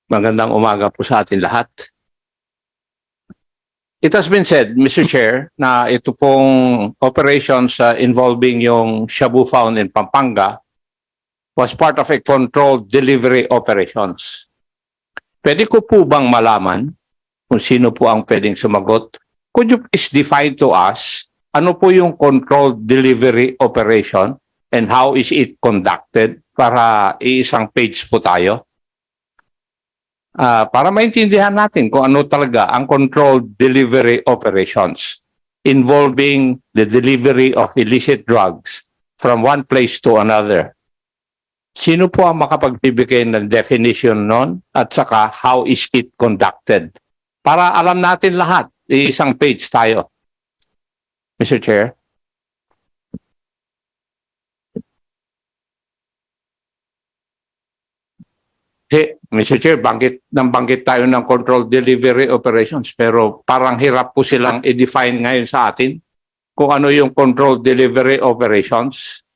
Magandang umaga po sa atin lahat. It has been said, Mr. Chair, na ito pong operations involving yung Shabu found in Pampanga was part of a controlled delivery operations. Pwede ko po bang malaman kung sino po ang pwedeng sumagot? Could you please define to us ano po yung controlled delivery operation and how is it conducted para iisang page po tayo? Para maintindihan natin kung ano talaga ang controlled delivery operations involving the delivery of illicit drugs from one place to another. Sino po ang makapagbibigay ng definition nun at saka how is it conducted? Para alam natin lahat, isang page tayo. Mr. Chair. Mr. Chair, banggit tayo ng controlled delivery operations pero parang hirap po silang i-define ngayon sa atin kung ano yung controlled delivery operations.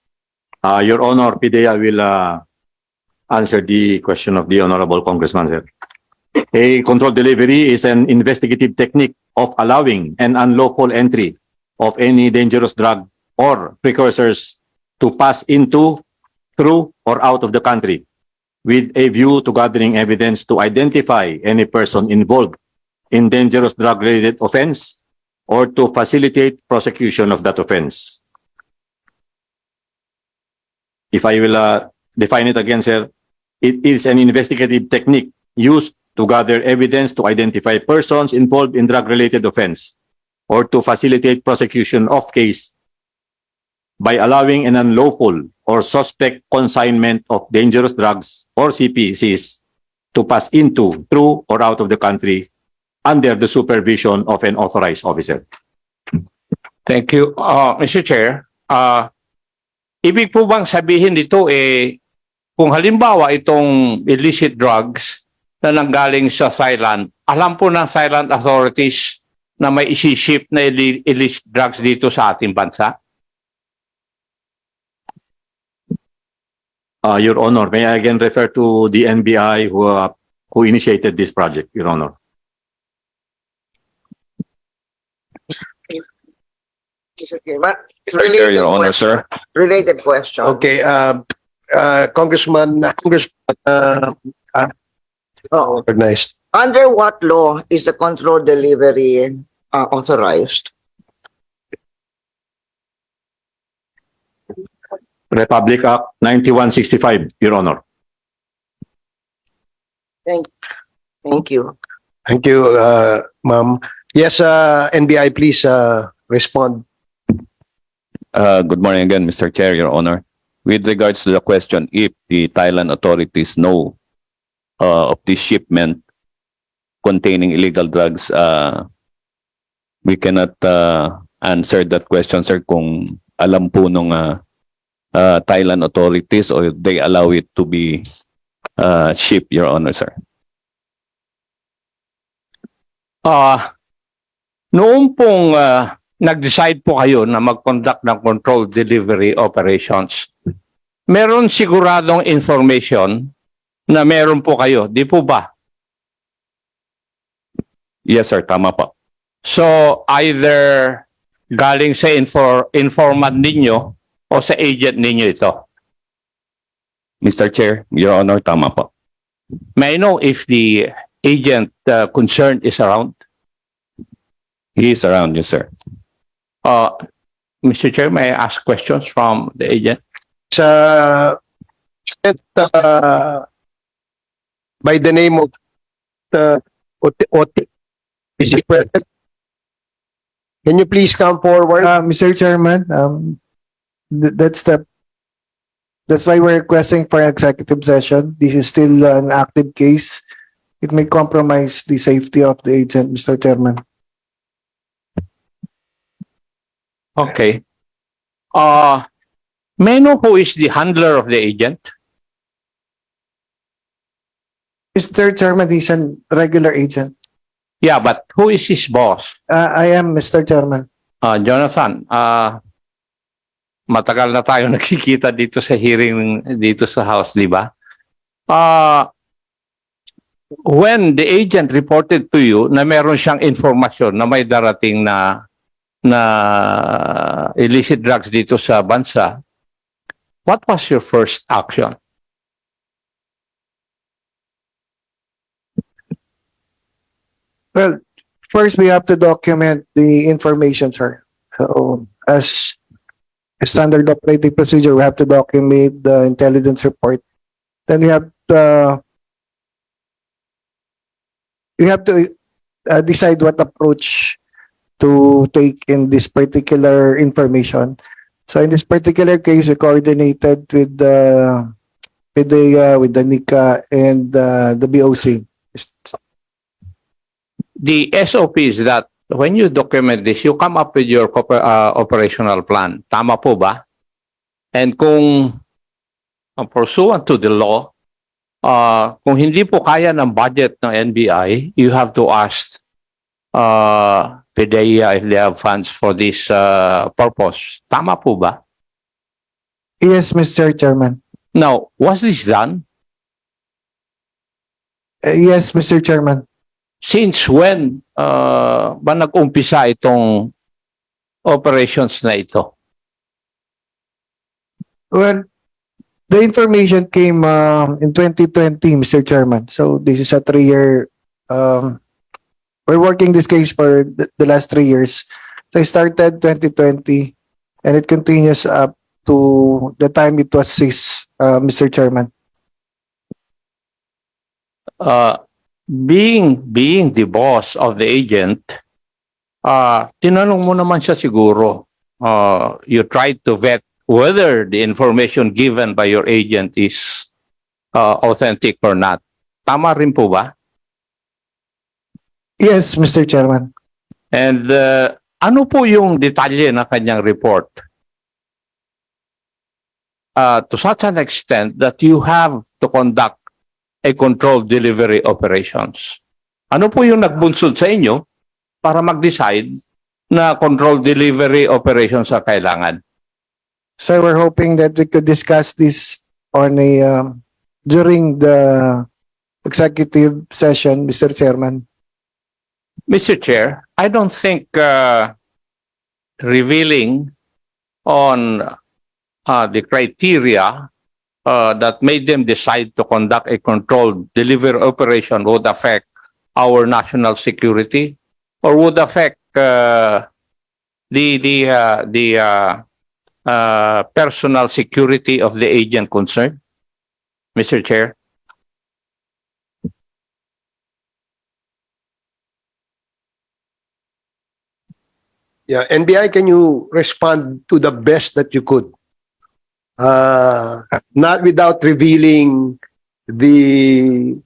Your Honor, Pdea will answer the question of the Honorable Congressman, sir. A controlled delivery is an investigative technique of allowing an unlawful entry of any dangerous drug or precursors to pass into, through, or out of the country, with a view to gathering evidence to identify any person involved in dangerous drug-related offense or to facilitate prosecution of that offense. If I will define it again, sir, it is an investigative technique used to gather evidence to identify persons involved in drug-related offense or to facilitate prosecution of case by allowing an unlawful or suspect consignment of dangerous drugs or CPCs to pass into, through, or out of the country under the supervision of an authorized officer. Thank you. Mr. Chair, ibig po bang sabihin dito kung halimbawa itong illicit drugs na nanggaling sa Thailand, alam po ng Thailand authorities na may isi-ship na illicit drugs dito sa ating bansa? Your Honor, may I again refer to the NBI who initiated this project, Your Honor. Mr. Chairman, Chair, Your Honor, sir. related question. Okay, Congressman, recognized. Under what law is the controlled delivery authorized? Republic Act 9165, Your Honor. Thank you. Thank you, ma'am. Yes, NBI, please respond. Good morning again, Mr. Chair, Your Honor. With regards to the question, if the Thailand authorities know of this shipment containing illegal drugs, we cannot answer that question, sir, kung alam po nung Thailand authorities or they allow it to be shipped, Your Honor, sir. Noong pong nag-decide po kayo na mag-conduct ng controlled delivery operations, meron siguradong information na meron po kayo, di po ba? Yes, sir, tama po. So either galing sa informant ninyo o sa agent ninyo ito. Mr. Chair, Your Honor, tama po. May I know if the agent concerned is around? He is around, yes, sir. Mr. Chair, may I ask questions from the agent? By the name of Oti. Is he present? Can you please come forward? Mr. Chairman, that's why we're requesting for an executive session. This is still an active case. It may compromise the safety of the agent, Mr. Chairman. Okay. May I know who is the handler of the agent? Mr. Chairman, he's a regular agent. Yeah, but who is his boss? I am, Mr. Chairman. Jonathan, matagal na tayo nakikita dito sa hearing dito sa House, di ba? when the agent reported to you na meron siyang informasyon na may darating na illicit drugs dito sa bansa, what was your first action? Well, first we have to document the information, sir. So, as a standard operating procedure, we have to document the intelligence report. Then we have to decide what approach to take in this particular information. So in this particular case, we coordinated with the Pdea, with the NICA, and the BOC. The SOP is that when you document this, you come up with your operational plan. Tama po ba? And kung pursuant to the law, kung hindi po kaya ng budget ng NBI, you have to ask Pdea if they have funds for this purpose. Tama po ba? Yes, Mr. Chairman. Now, was this done? Yes, Mr. Chairman. Since when ba nag-umpisa itong operations na ito? Well, the information came in 2020, Mr. Chairman. So this is a 3-year. We're working this case for the last 3 years. So I started 2020, and it continues up to the time it was seized, Mr. Chairman. Being the boss of the agent, tinanong mo naman siya siguro. You tried to vet whether the information given by your agent is authentic or not. Tama rin po ba? Yes, Mr. Chairman. And ano po yung detalye na kanyang report? To such an extent that you have to conduct a controlled delivery operations. Ano po yung nagbunsod sa inyo para mag-decide na controlled delivery operations ang kailangan? So we're hoping that we could discuss this on a during the executive session, Mr. Chairman. Mr. Chair, I don't think revealing on the criteria that made them decide to conduct a controlled delivery operation would affect our national security or would affect the personal security of the agent concerned, Mr. Chair. Yeah, NBI, can you respond to the best that you could? Not without revealing the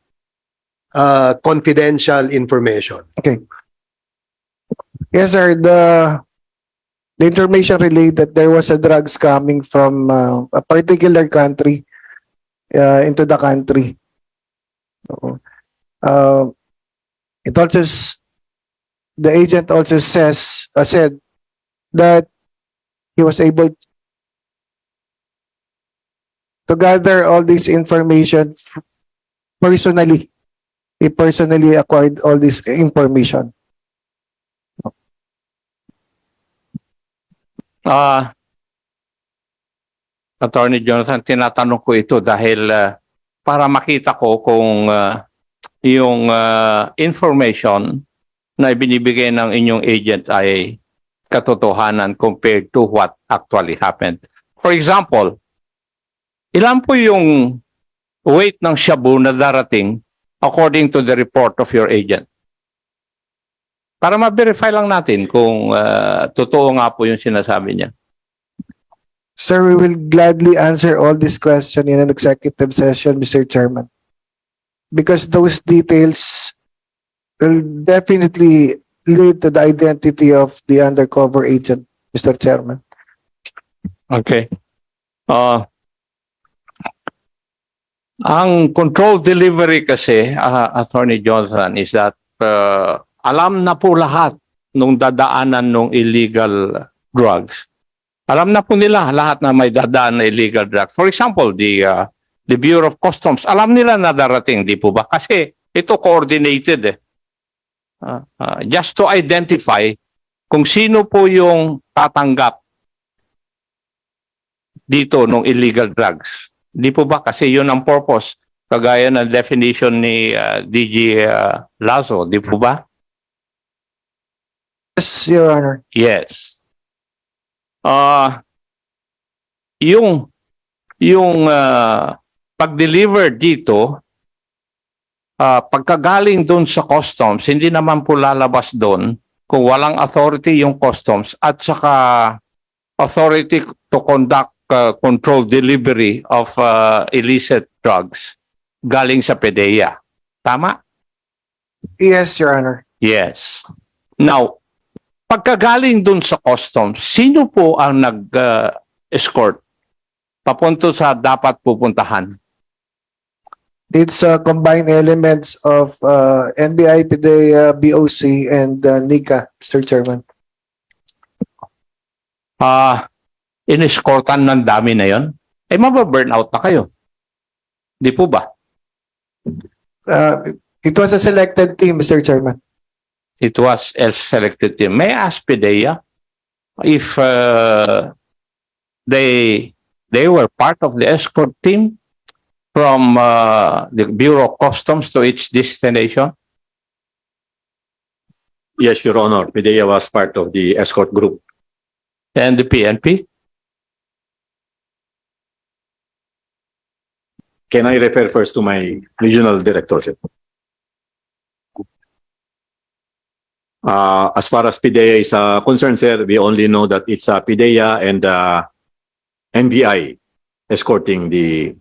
confidential information. Yes, sir. The information relayed that there was a drugs coming from a particular country into the country. So, it also the agent also said that he was able to gather all this information personally. He personally acquired all this information. Attorney Jonathan, tinatanong ko ito dahil para makita ko kung yung information na ibinibigay ng inyong agent ay katotohanan compared to what actually happened. For example, ilan po yung weight ng shabu na darating according to the report of your agent? Para ma-verify lang natin kung totoo nga po yung sinasabi niya. Sir, we will gladly answer all these questions in an executive session, Mr. Chairman. Because those details will definitely lead to the identity of the undercover agent, Mr. Chairman. Okay. Ang controlled delivery kasi, Attorney Jonathan, is that alam na po lahat nung dadaanan ng illegal drugs. Alam na po nila lahat na may dadaan na illegal drugs. For example, the Bureau of Customs, alam nila na darating, di po ba? Kasi Ito coordinated eh. Just to identify kung sino po yung tatanggap dito ng illegal drugs. Di po ba? Kasi yun ang purpose. Kagaya ng definition ni DG Lazo. Di po ba? Yes, Your Honor. Yes. Yung pag-deliver dito, pagkagaling doon sa customs, hindi naman po lalabas doon kung walang authority yung customs at saka authority to conduct controlled delivery of illicit drugs galing sa Pdea. Tama? Yes, Your Honor. Yes. Now, pagkagaling dun sa customs, sino po ang nag-escort papunto sa dapat pupuntahan? It's combined elements of NBI, Pdea, BOC, and NICA, Mr. Chairman. In-escortan ng dami na yon? Eh, mababurnout na kayo. Di po ba? It was a selected team, Mr. Chairman. It was a selected team. May I ask Pdea if they were part of the escort team from the Bureau of Customs to its destination? Yes, Your Honor. Pdea was part of the escort group. And the PNP? Can I refer first to my regional director, sir? As far as Pdea is concerned, sir, we only know that it's Pdea and NBI escorting the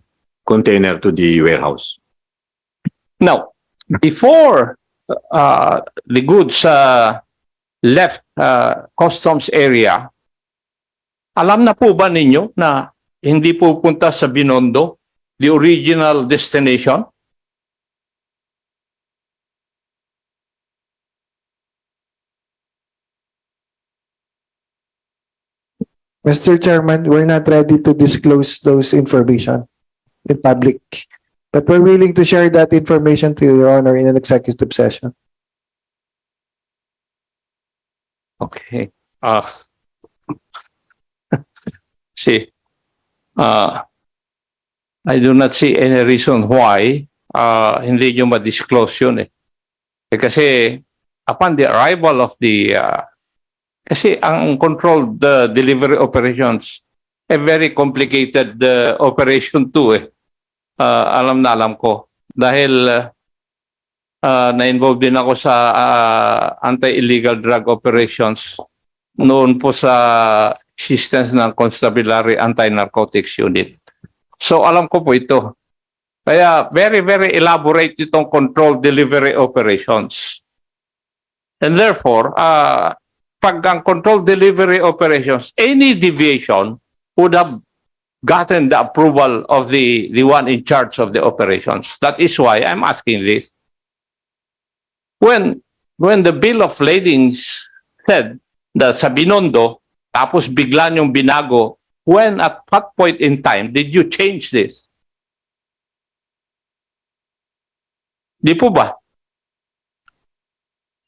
container to the warehouse. Now, before the goods left customs area, alam na po ba ninyo na hindi pupunta sa Binondo, the original destination? Mr. Chairman, we're not ready to disclose those information in public, but we're willing to share that information to Your Honor in an executive session. Okay. See, I do not see any reason why hindi nyo ma-disclose yun eh. Kasi upon the arrival of the kasi ang controlled delivery operations a very complicated operation too eh. Alam na alam ko dahil na-involved din ako sa anti-illegal drug operations noon po sa existence ng Constabulary Anti-Narcotics Unit. So alam ko po ito. Kaya very, very elaborate itong controlled delivery operations. And therefore, pag ang controlled delivery operations, any deviation would have gotten the approval of the one in charge of the operations. That is why I'm asking this. When the bill of ladings said that sa Binondo, tapos bigla niyong binago, when at what point in time did you change this? Di po ba?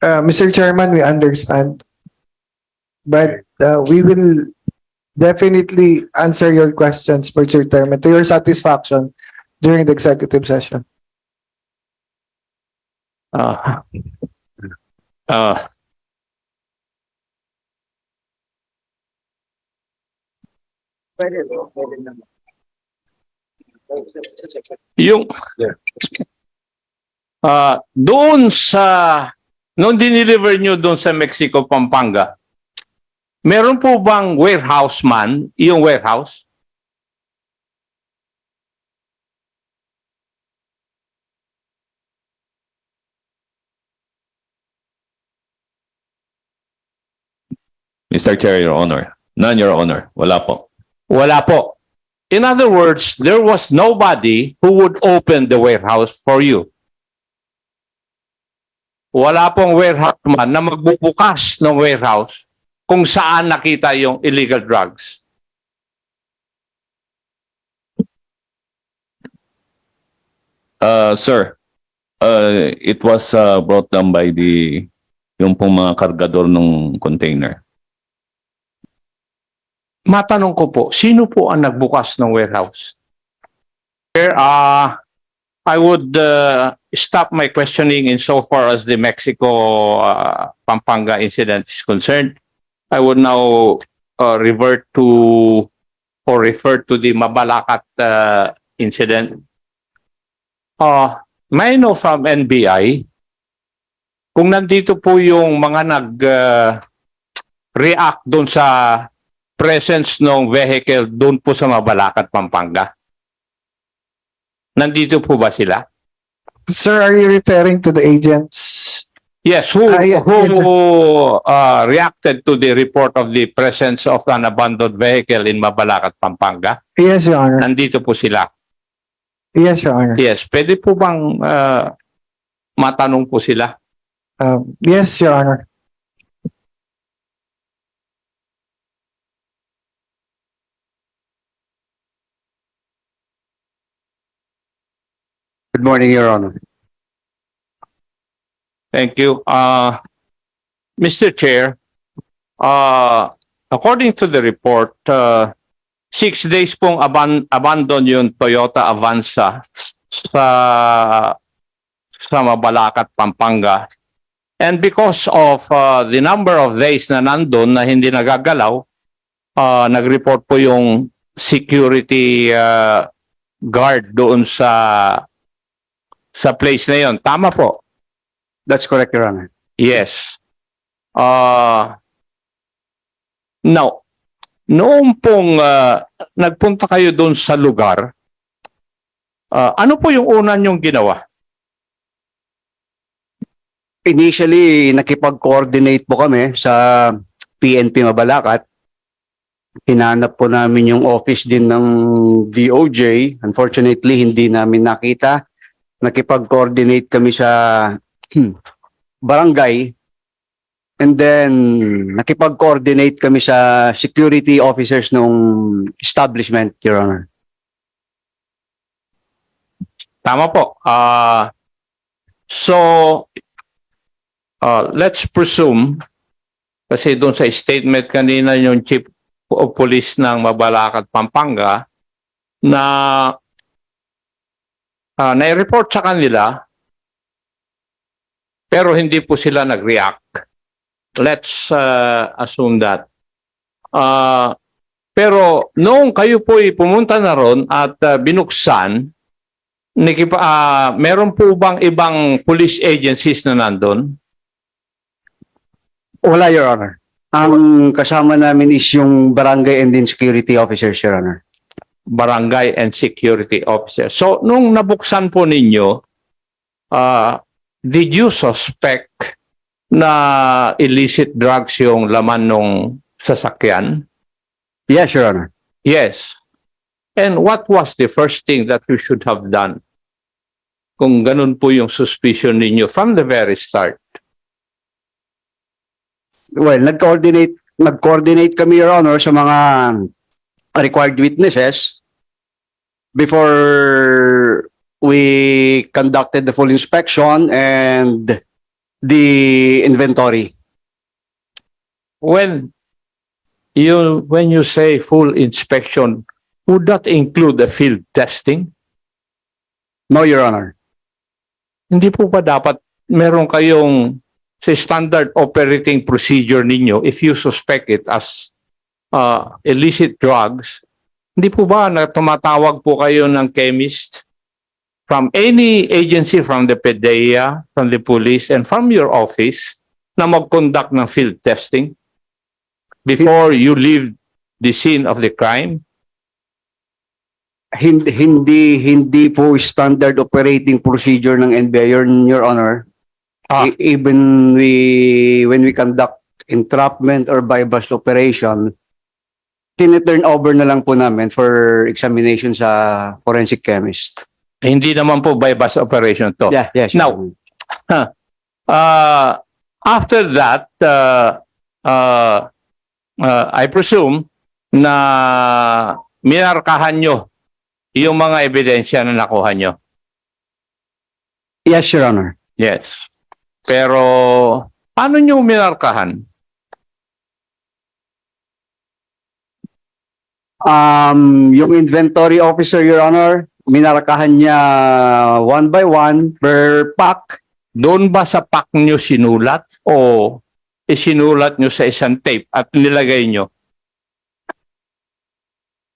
Mr. Chairman, we understand, but we will definitely answer your questions, Mr. Chairman, to your satisfaction during the executive session. Yung doon sa nung dineliver nyo doon sa Mexico, Pampanga, meron po bang warehouse man, yung warehouse? Mr. Chair, Your Honor. None, Your Honor. Wala po. Wala po. In other words, there was nobody who would open the warehouse for you. Wala pong warehouse man na magbubukas ng warehouse kung saan nakita yung illegal drugs. Sir, It was brought down by yung pong mga kargador ng container. Matanong ko po, sino po ang nagbukas ng warehouse? Sir, I would stop my questioning insofar as the Mexico Pampanga incident is concerned. I would now revert to or refer to the Mabalacat incident. May I know from NBI kung nandito po yung mga nag-react doon sa presence ng vehicle doon po sa Mabalacat, Pampanga? Nandito po ba sila? Sir, are you referring to the agents? Yes, who Yeah. reacted to the report of the presence of an abandoned vehicle in Mabalacat, Pampanga? Yes, Your Honor. Nandito po sila. Yes, Your Honor. Yes, pwede po bang matanong po sila? Yes, Your Honor. Good morning, Your Honor. Thank you. Mr. Chair, according to the report, 6 days pong abandon yung Toyota Avanza sa Mabalacat, Pampanga. And because of the number of days na nandun na hindi nagagalaw, nag-report po yung security guard doon sa place na yon. Tama po? That's correct, Your Honor. Yes. Now, noong pong nagpunta kayo doon sa lugar, ano po yung una niyong ginawa? Initially, nakipag-coordinate po kami sa PNP Mabalacat. Hinanap po namin yung office din ng DOJ. Unfortunately, hindi namin nakita. Nakipag-coordinate kami sa barangay. And then, nakipag-coordinate kami sa security officers ng establishment, Your Honor. Tama po. So, let's presume, kasi doon sa statement kanina yung Chief of Police ng Mabalacat, Pampanga, na nai-report sa kanila, pero hindi po sila nag-react. Let's assume that. Pero noong kayo po pumunta na ron at binuksan, meron po bang ibang police agencies na nandun? Wala, Your Honor. Ang kasama namin is yung barangay and then security officers, Your Honor. Barangay and security officer. So, nung nabuksan po ninyo, did you suspect na illicit drugs yung laman ng sasakyan? Yes, Your Honor. Yes. And what was the first thing that you should have done? Kung ganun po yung suspicion ninyo from the very start. Well, nag-coordinate kami, Your Honor, sa mga required witnesses before we conducted the full inspection and the inventory. When you say full inspection, would that include the field testing? No, Your Honor. Hindi po ba dapat meron kayong sa standard operating procedure ninyo if you suspect it as illicit drugs? Hindi po ba na tumatawag po kayo ng chemist from any agency, from the Pdea, from the police, and from your office na mag-conduct ng field testing before you leave the scene of the crime? Hindi po standard operating procedure ng NBI, Your Honor. Even when we conduct entrapment or buy-bust operation, tine-turn over na lang po namin for examination sa forensic chemist. Hindi naman po by-bus operation to. Yeah, yes. Now, after that, I presume na minarkahan nyo yung mga ebidensya na nakuha nyo. Yes, Your Honor. Yes. Pero paano nyo minarkahan? Yung inventory officer, Your Honor, minarakahan niya one by one per pack. Doon ba sa pack nyo sinulat o isinulat nyo sa isang tape at nilagay nyo?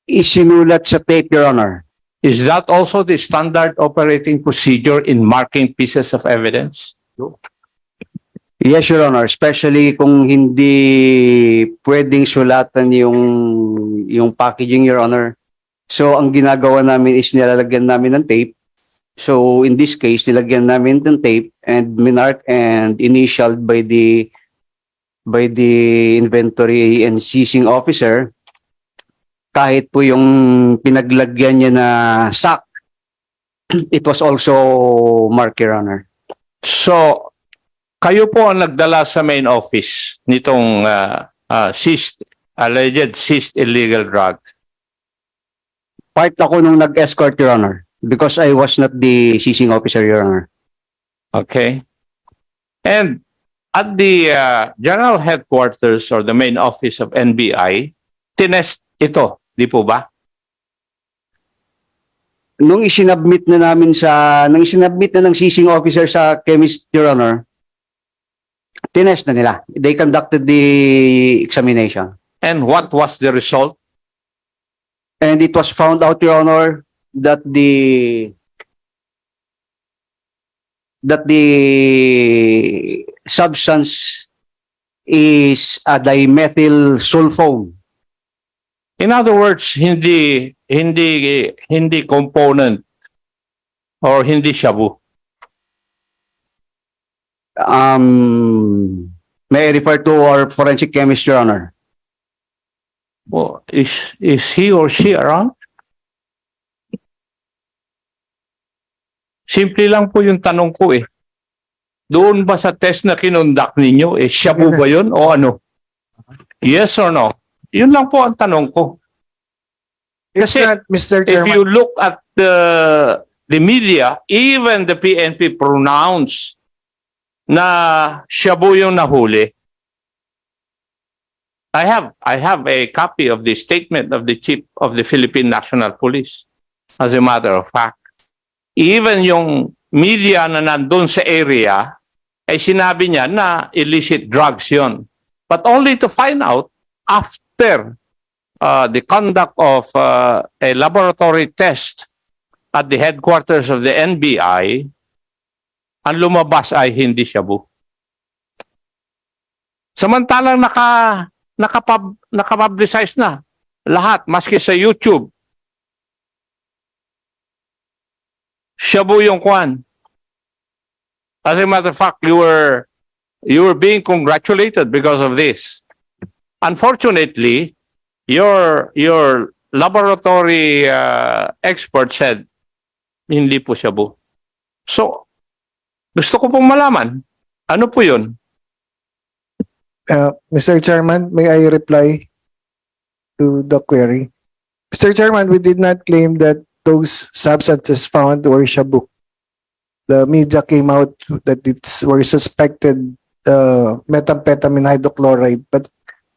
Isinulat sa tape, Your Honor. Is that also the standard operating procedure in marking pieces of evidence? Yes, Your Honor. Especially kung hindi pwedeng sulatan yung packaging, Your Honor. So, ang ginagawa namin is nilalagyan namin ng tape. So, in this case, nilagyan namin ng tape and minark and initialed by the inventory and seizing officer. Kahit po yung pinaglagyan niya na sack, it was also marked, Your Honor. So, kayo po ang nagdala sa main office nitong alleged seized illegal drug. Part ako nung nag-escort, Your Honor, because I was not the seizing officer, Your Honor. Okay? And at the general headquarters or the main office of NBI, tinest ito, di po ba? Nung isinabmit na ng seizing officer sa chemist, Your Honor, tinest na nila. They conducted the examination. And what was the result? And it was found out, Your Honor, that the substance is a dimethyl sulfone. In other words, hindi component or hindi shabu. May I refer to our forensic chemist, Your Honor? Well, is he or she around? Simple lang po yung tanong ko eh. Doon ba sa test na kinundak ninyo, shabu ba yun o ano? Yes or no? Yun lang po ang tanong ko. It's Kasi not, Mr. if Chairman. you look at the media, even the PNP pronounced na shabu yung nahuli. I have a copy of the statement of the Chief of the Philippine National Police. As a matter of fact, even yung media na nandun sa area ay sinabi niya na illicit drugs yon. But only to find out after the conduct of a laboratory test at the headquarters of the NBI, ang lumabas ay hindi shabu. Samantalang nakapublicize na lahat, maski sa YouTube. Shabu yung kwan. As a matter of fact, you were being congratulated because of this. Unfortunately, your laboratory expert said hindi po shabu. So, gusto ko pong malaman, ano po yun? Mr. Chairman, may I reply to the query? Mr. Chairman, we did not claim that those substances found were shabu. The media came out that were suspected methamphetamine hydrochloride, but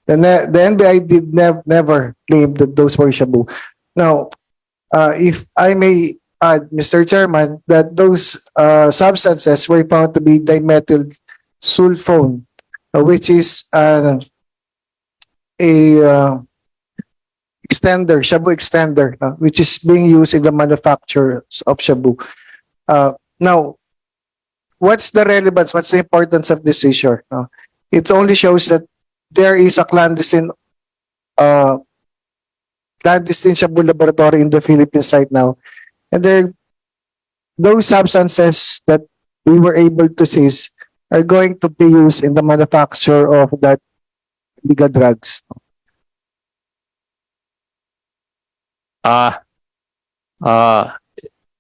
the NBI did never claim that those were shabu. Now, if I may add, Mr. Chairman, that those substances were found to be dimethyl sulfone, which is a extender, shabu extender, which is being used in the manufacture of shabu. Now, what's the relevance? What's the importance of this issue? It only shows that there is a clandestine shabu laboratory in the Philippines right now, and those substances that we were able to seize are going to be used in the manufacture of that illegal drugs.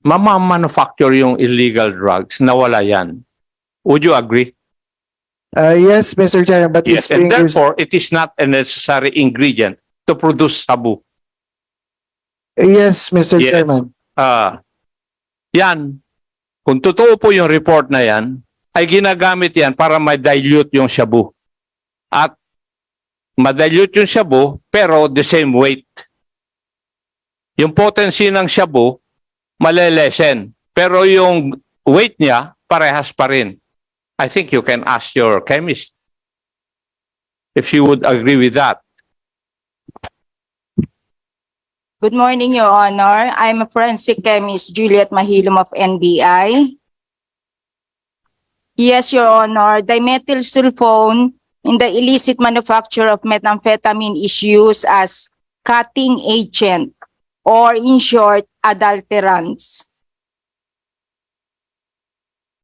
Mama-manufacture yung illegal drugs, nawala yan. Would you agree? Yes, Mr. Chairman, but Yes, it's and being used. therefore, it is not a necessary ingredient to produce shabu. Yes, Mr. Yes. Chairman. Yan, Kung totoo po yung report na yan, ay ginagamit yan para ma-dilute yung shabu. At ma-dilute yung shabu, pero the same weight. Yung potency ng shabu, malelesen. Pero yung weight niya, parehas pa rin. I think you can ask your chemist if you would agree with that. Good morning, Your Honor. I'm a forensic chemist, Juliet Mahilom of NBI. Yes, Your Honor, dimethyl sulfone in the illicit manufacture of methamphetamine is used as cutting agent or in short, adulterants.